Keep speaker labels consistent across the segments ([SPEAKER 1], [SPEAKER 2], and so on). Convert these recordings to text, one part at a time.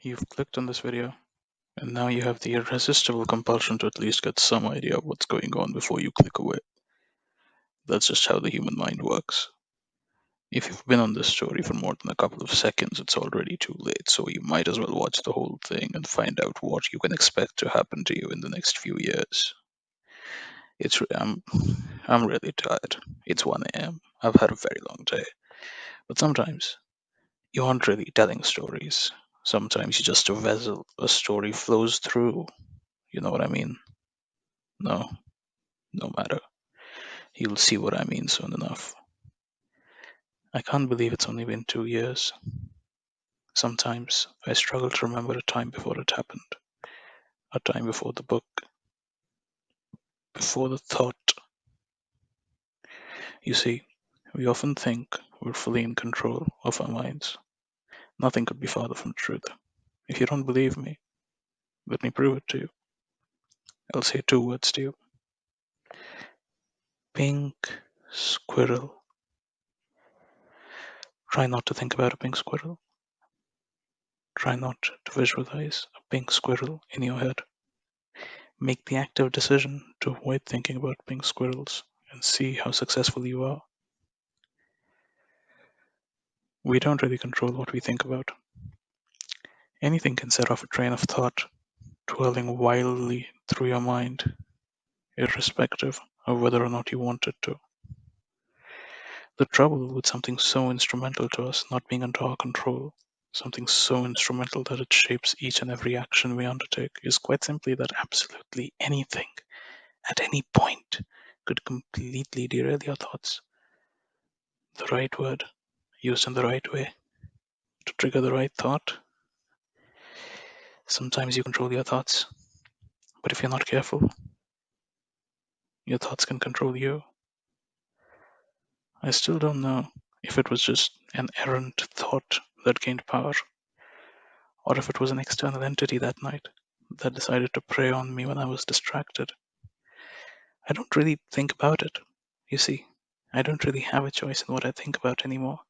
[SPEAKER 1] You've clicked on this video, and now you have the irresistible compulsion to at least get some idea of what's going on before you click away. That's just how the human mind works. If you've been on this story for more than a couple of seconds, it's already too late, so you might as well watch the whole thing and find out what you can expect to happen to you in the next few years. I'm really tired. It's 1 a.m. I've had a very long day. But sometimes you aren't really telling stories. Sometimes you're just a vessel a story flows through. You know what I mean? No, no matter. You'll see what I mean soon enough. I can't believe it's only been 2 years. Sometimes I struggle to remember a time before it happened, a time before the book, before the thought. You see, we often think we're fully in control of our minds. Nothing could be farther from the truth. If you don't believe me, let me prove it to you. I'll say 2 words to you: pink squirrel. Try not to think about a pink squirrel. Try not to visualize a pink squirrel in your head. Make the active decision to avoid thinking about pink squirrels and see how successful you are. We don't really control what we think about. Anything can set off a train of thought, twirling wildly through your mind, irrespective of whether or not you want it to. The trouble with something so instrumental to us not being under our control, something so instrumental that it shapes each and every action we undertake, is quite simply that absolutely anything, at any point, could completely derail your thoughts. The right word, used in the right way, to trigger the right thought. Sometimes you control your thoughts, but if you're not careful, your thoughts can control you. I still don't know if it was just an errant thought that gained power, or if it was an external entity that night that decided to prey on me when I was distracted. I don't really think about it. You see, I don't really have a choice in what I think about anymore.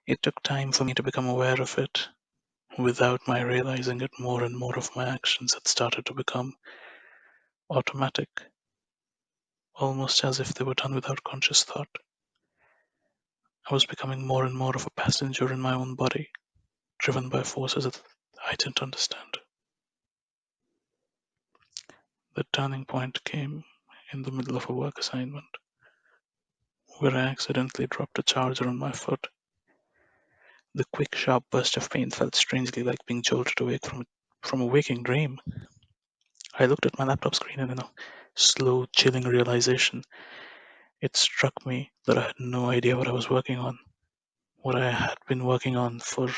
[SPEAKER 1] It took time for me to become aware of it. Without my realizing it, more and more of my actions had started to become automatic, almost as if they were done without conscious thought. I was becoming more and more of a passenger in my own body, driven by forces that I didn't understand. The turning point came in the middle of a work assignment, where I accidentally dropped a charger on my foot. The quick, sharp burst of pain felt strangely like being jolted awake from a waking dream. I looked at my laptop screen and in a slow, chilling realization, it struck me that I had no idea what I was working on, what I had been working on for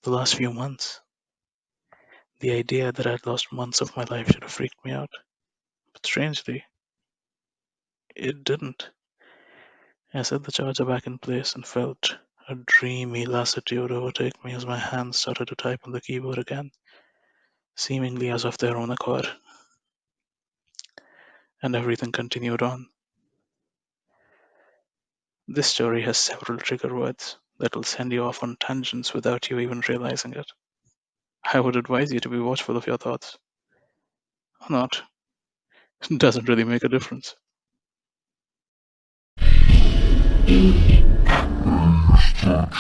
[SPEAKER 1] the last few months. The idea that I'd lost months of my life should have freaked me out. But strangely, it didn't. I set the charger back in place and felt a dreamy lassitude overtake me as my hands started to type on the keyboard again, seemingly as of their own accord. And everything continued on. This story has several trigger words that will send you off on tangents without you even realizing it. I would advise you to be watchful of your thoughts. Or not. It doesn't really make a difference.
[SPEAKER 2] Stop.